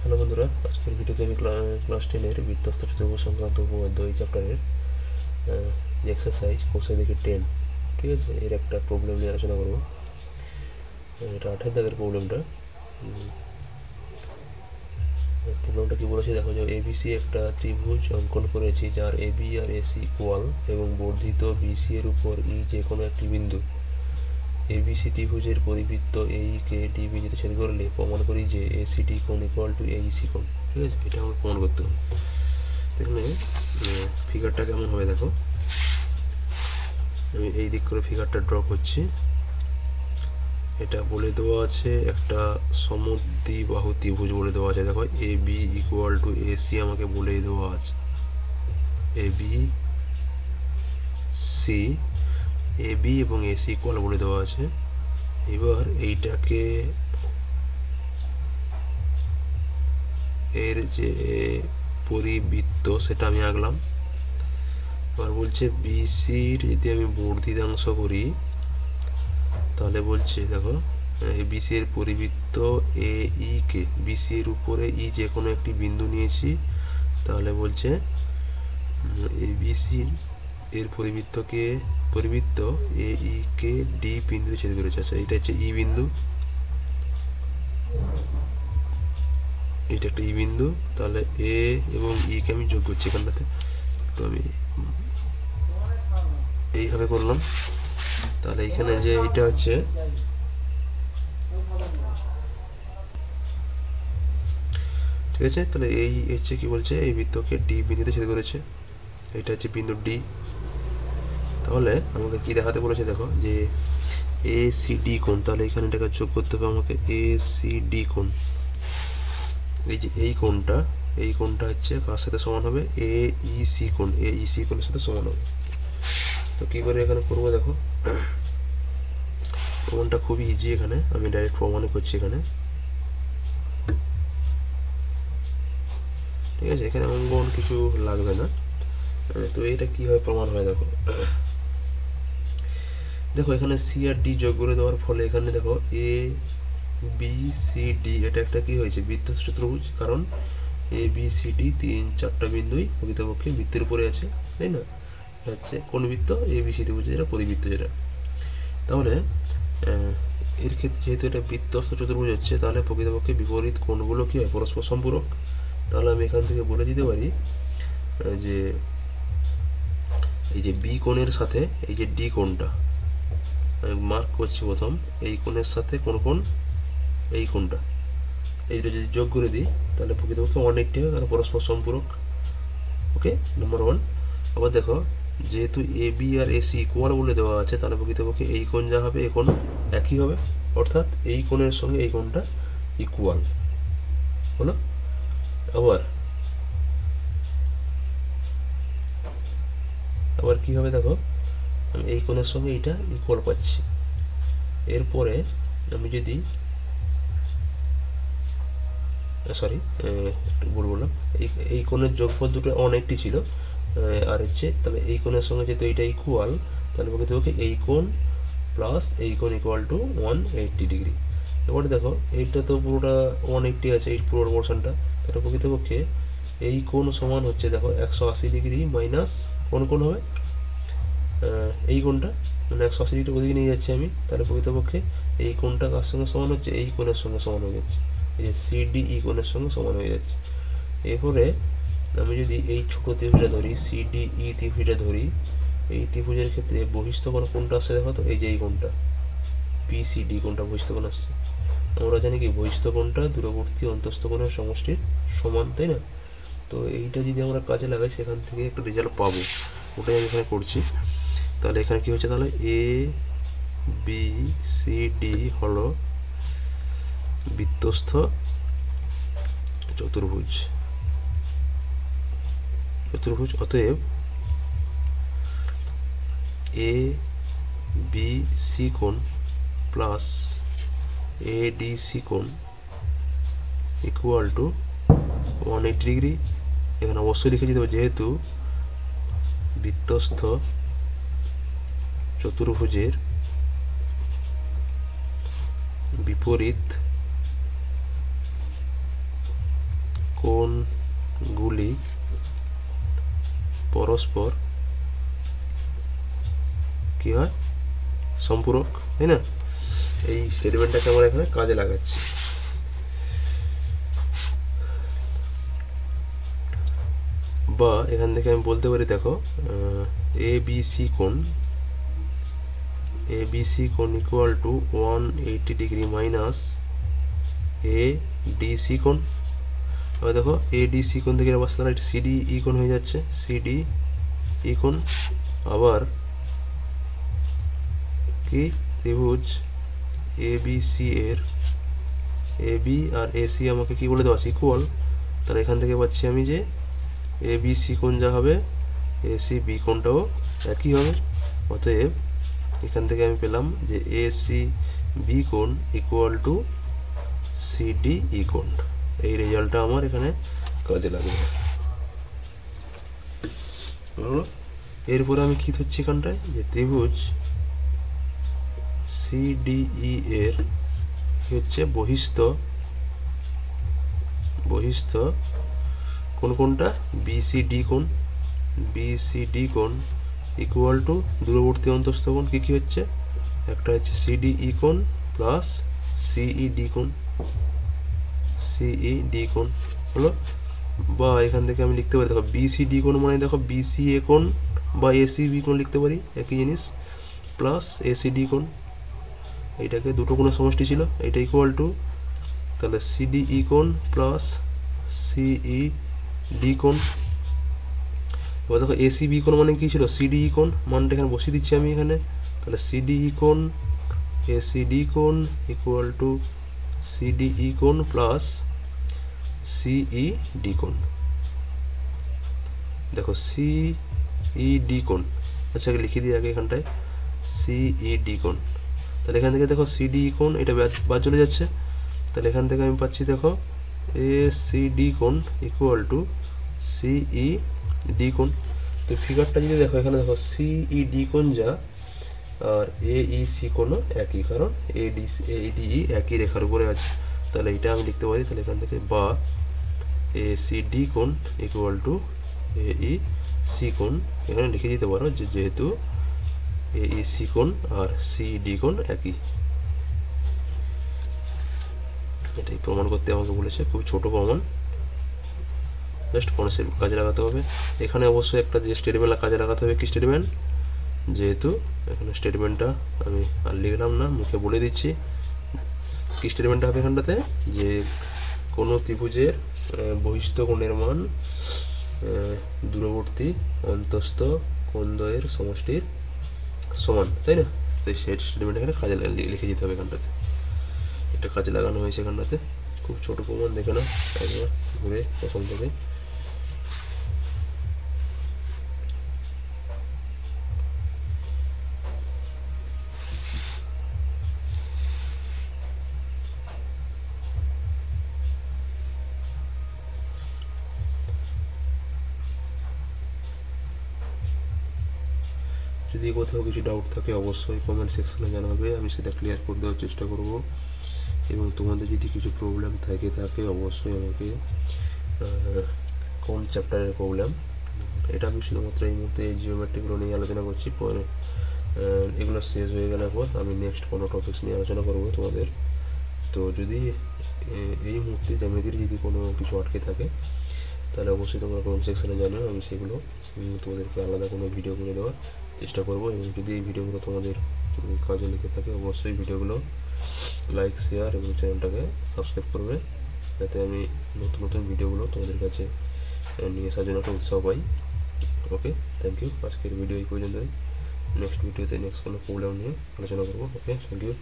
Hello বন্ধুরা, আজকের ভিডিওতে আমি ক্লাস 10-এর বৃত্তস্থ চতুর্ভুজ সংক্রান্ত উপপাদ্য এই চ্যাপ্টারের যে এক্সারসাইজ কোষে দেখে 10, ঠিক আছে, এর একটা প্রবলেম নিয়ে আলোচনা করবো। এটা 18 দাগের প্রবলেমটা। প্রবলেমটা কি বলেছে দেখো, যে এবিসি একটা ত্রিভুজ অঙ্কন করেছি যার এবি আর এসি ইকুয়াল এবং বর্ধিত বিসি এর উপর ই যে কোনো একটি বিন্দু। এবিসি ত্রিভুজের পরিবৃত্ত এই কে ডি বিন্দুতে ছেদ করলে প্রমাণ করি যে এসিডি কোণ ইকুয়াল টু এইসি কোণ। ঠিক আছে, এটা আমাকে প্রমাণ করতে হবে। এখানে ফিগারটা কেমন হবে দেখো, আমি এই দিক করে ফিগারটা ড্র করছি। এটা বলে দেওয়া আছে একটা সমদ্বিবাহু ত্রিভুজ বলে দেওয়া আছে। দেখো A B equal to AC আমাকে বলেই দেওয়া আছে, A B C, A B এবং এসি ইকুয়াল বলে দেওয়া আছে। এবার এইটাকে এর যে পরিবৃত্ত সেটা আমি আঁকলাম। এবার বলছে বিসির যদি আমি বর্ধিতাংশ করি তাহলে বলছে দেখো বিসি এর পরিবৃত্ত এ ই কে, বিসি এর উপরে ই যে কোনো একটি বিন্দু নিয়েছি, তাহলে বলছে এ বিসির এর পরিবৃত্ত এ ই কে ডি বিন্দুতে ছেদ করেছে। আচ্ছা, এটা হচ্ছে ই বিন্দু, এটা একটা ই বিন্দু। তাহলে এ এবং ই কে আমি যোগ করছি এখানটাতে, তো আমি এইভাবে করলাম। তাহলে এখানে যে এটা হচ্ছে ঠিক আছে, তাহলে এই হচ্ছে কি বলছে, এই বৃত্তকে ডি বিন্দুতে ছেদ করেছে, এটা হচ্ছে বিন্দু ডি। তাহলে আমাকে কি দেখাতে বলেছে দেখো, যে এ সি ডি কোণ, তাহলে এখানে এটাকে যোগ করতে হবে আমাকে, এ সি ডি কোণ। এই যে এই কোণটা হচ্ছে কার সাথে সমান হবে, এ ই সি কোণ, এ ই সি কোণের সাথে সমান হবে। তো কী করে এখানে করবো দেখো, প্রমাণটা খুবই ইজি, এখানে আমি ডাইরেক্ট প্রমাণে করছি এখানে। ঠিক আছে, এখানে অঙ্কন কিছু লাগবে না। তো এটা কীভাবে প্রমাণ হয় দেখো, দেখো এখানে সি আর ডি যোগ করে দেওয়ার ফলে এখানে দেখো এ বি সি ডি এটা একটা কি হয়েছে, বৃত্তস্থ চতুর্ভুজ। কারণ এ বি সি ডি 3-4টা বিন্দুই প্রকৃতপক্ষে বৃত্তের উপরে আছে, তাই না? হচ্ছে কোন বৃত্ত, এ বি সি ত্রিভুজ, যেটা পরিবৃত্ত যেটা। তাহলে এর ক্ষেত্রে যেহেতু এটা বৃত্তস্থ চতুর্ভুজ হচ্ছে, তাহলে প্রকৃতপক্ষে বিপরীত কোণগুলো কি হয়, পরস্পর সম্পূরক। তাহলে আমি এখান থেকে বলে দিতে পারি যে এই যে বি কোণের সাথে এই যে ডি কোণটা আমি মার্ক করছি প্রথম, এই কোণের সাথে কোন কোণ, এই কোণটা, এই দুটো যদি যোগ করে দিই তাহলে প্রকৃতপক্ষে 180 হবে, কারণ পরস্পর সম্পূরক। ওকে, নাম্বার 1। আবার দেখো, যেহেতু A B R AC equal বলে দেওয়া আছে, তাহলে প্রকৃতপক্ষে এই কোণ যা হবে এই কোণ একই হবে, অর্থাৎ এই কোণের সঙ্গে এই কোণটা ইকুয়াল হলো। আবার কি হবে দেখো, আমি এই কোণের সঙ্গে এইটা ইকুয়াল পাচ্ছি। এরপরে আমি যদি সরি একটু ভুল বললাম, এই কোণের যোগফল দুটো 180 ছিল, আর হচ্ছে তাহলে এই কোণের সঙ্গে যেহেতু এইটা ইকুয়াল, তাহলে প্রকৃতপক্ষে এই কোণ প্লাস এই কোণ ইকুয়াল টু 180 ডিগ্রি। এবারে দেখো এইটা তো পুরোটা 180 আছে, এই পুরো পোর্শনটা, তাহলে প্রকৃতপক্ষে এই কোণ সমান হচ্ছে দেখো 180 ডিগ্রি মাইনাস কোন কোণ হবে, এই কোণটা, মানে 180 ডিগ্রি ওদিকে নিয়ে যাচ্ছি আমি, তাহলে প্রকৃতপক্ষে এই কোণটা কার সঙ্গে সমান হচ্ছে, এই কোণের সঙ্গে সমান হয়ে যাচ্ছে, এই যে সিডিই কোণের সঙ্গে সমান হয়ে যাচ্ছে। এরপরে আমি যদি এই ছোট ত্রিভুজটা ধরি, সিডিই ত্রিভুজটা ধরি, এই ত্রিভুজের ক্ষেত্রে বহিস্থ কোণ কোনটা আসছে দেখো তো, এই যে এই কোণটা পিসিডি কোণটা বহিস্থ কোণ আসছে। আমরা জানি কি বহিস্থ কোণটা দূরবর্তী অন্তস্থ কোণের সমষ্টির সমান, তাই না? তো এইটা যদি আমরা কাজে লাগাই সেখান থেকে একটা রেজাল্ট পাবো, ওটাই আমি এখানে করছি। তাহলে এখানে কি হচ্ছে, তাহলে এ বি সি ডি হলো বৃত্তস্থ চতুর্ভুজ। অতএব এ বি সি কোণ প্লাস এ ডি সি কোণ ইকুয়াল টু 180 ডিগ্রি। এখানে অবশ্যই লিখে দিতে হবে, যেহেতু বৃত্তস্থ চতুর্ভুজের বিপরীত কোণগুলি পরস্পর কি হয় সম্পূরক, তাই না? এই স্টেটমেন্টটাকে আমরা এখানে কাজে লাগাচ্ছি। বা এখান থেকে আমি বলতে পারি দেখো এবিসি কোণ equal to 180 degree minus ADC কোণ। এবার দেখো এডিসি কোণ থেকে আবার সিডিই কোণ হয়ে যাচ্ছে, সিডিই কোণ। আবার কি ত্রিভুজ এবিসি এর এবি আর এসি আমাকে কি বলে দেওয়া আছে ইকুয়াল, তাহলে এখান থেকে পাচ্ছি আমি যে এবিসি কোণ যা হবে এসি বি কোণটাও একই হবে। অতএব এখান থেকে আমি পেলাম যে এসি বি কোণ ইকুয়াল টু সিডিই কোণ। এই রেজাল্টটা আমার এখানে কাজে লাগবে। এরপরে আমি কি ধরছি এখানটায় যে ত্রিভুজ সিডিই এর হচ্ছে বহিস্থ কোনটা বিসিডি কোণ ইকুয়াল টু দূরবর্তী অন্তঃস্থ কোণ কি হচ্ছে, একটা হচ্ছে সিডিই কোণ প্লাস সিইডি কোণ হলো। বা এখান থেকে আমি লিখতে পারি দেখো বিসিডি কোণ মানে দেখো বিসিএ কোণ বা এসিবি কোণ লিখতে পারি, একই জিনিস, প্লাস এসিডি কোণ। এইটাকে দুটো কোণের সমষ্টি ছিল, এটা ইকুয়াল টু তাহলে সিডিই কোণ প্লাস সিইডি কোণ। এবার দেখো এসিবি কোণ মানে কি ছিল সিডিই কোণ, মানটা এখানে বসিয়ে দিচ্ছি আমি এখানে। তাহলে সিডিই কোণ এসিডি কোণ ইকুয়াল টু সিডিই কোণ প্লাস সিইডি কোণ। দেখো সিইডি কোণ, আচ্ছা লিখে দিই আগে এখানটায় সিইডি কোণ। তাহলে এখান থেকে দেখো সিডিই কোণ এটা বাদ চলে যাচ্ছে, তাহলে এখান থেকে আমি পাচ্ছি দেখো এসিডি কোণ ইকুয়াল টু সিইডি কোণ। তো ফিগারটা যদি দেখো এখানে দেখো সিইডি কোণ যা আর এইসি কোণও একই, কারণ এডিই একই রেখার উপরে আছে। তাহলে এটা আমি লিখতে পারি, তাহলে এখান থেকে বা এসিডি কোণ ইকুয়াল টু এইসি কোণ এখানে লিখে দিতে পারো যেহেতু এইসি কোণ আর সিডি কোণ একই। এটাই প্রমাণ করতে আমাকে বলেছে, খুব ছোট প্রমাণ, জাস্ট কনসেপ্ট কাজে লাগাতে হবে। এখানে অবশ্যই একটা যে স্টেটমেন্ট কাজে লাগাতে হবে, কি স্টেটমেন্ট, যেহেতু এখানে স্টেটমেন্টটা আমি আর লিখলাম না, মুখে বলে দিচ্ছি কি স্টেটমেন্টটা হবে এখানটাতে, যে কোনো ত্রিভুজের বহিস্থ কোণের মান দূরবর্তী অন্তঃস্থ কোণদ্বয়ের সমষ্টির সমান, তাই না? তাই সেই স্টেটমেন্ট এখানে কাজে লিখে যেতে হবে এখানটাতে। এটা কাজে লাগানো হয়েছে এখানটাতে, খুব ছোট প্রমাণ, দেখে নাও একবার ঘুরে প্রথম থেকে। যদি কোথাও কিছু ডাউট থাকে অবশ্যই কমেন্ট সেকশনে জানাবে, আমি সেটা ক্লিয়ার করে দেওয়ার চেষ্টা করব। এবং তোমাদের যদি কিছু প্রবলেম থাকে অবশ্যই আমাকে কোন চ্যাপ্টারের প্রবলেম, এটা আমি শুধুমাত্র এই মুহূর্তে এই জিওমেট্রিগুলো নিয়ে আলোচনা করছি, পরে এগুলো শেষ হয়ে গেলে পর আমি নেক্সট কোনো টপিকস নিয়ে আলোচনা করব তোমাদের। তো যদি এই মুহূর্তে জ্যামিতির যদি কোনো কিছু আটকে থাকে তাহলে অবশ্যই তোমরা কমেন্ট সেকশনে জানিও, আমি সেগুলো তোমাদেরকে আলাদা কোনো ভিডিও করে দেওয়ার চেষ্টা করব। এবং যদি এই ভিডিওগুলো তোমাদের কাজে লেগে থাকে অবশ্যই ভিডিওগুলো লাইক, শেয়ার এবং চ্যানেলটাকে সাবস্ক্রাইব করবে, যাতে আমি নতুন নতুন ভিডিওগুলো তোমাদের কাছে নিয়ে আসার জন্য একটা উৎসাহ পাই। ওকে, থ্যাংক ইউ। আজকের ভিডিও এই পর্যন্তই, নেক্সট ভিডিওতে নেক্সট কোনো প্রবলেম নিয়ে আলোচনা করবো। ওকে, থ্যাংক ইউ।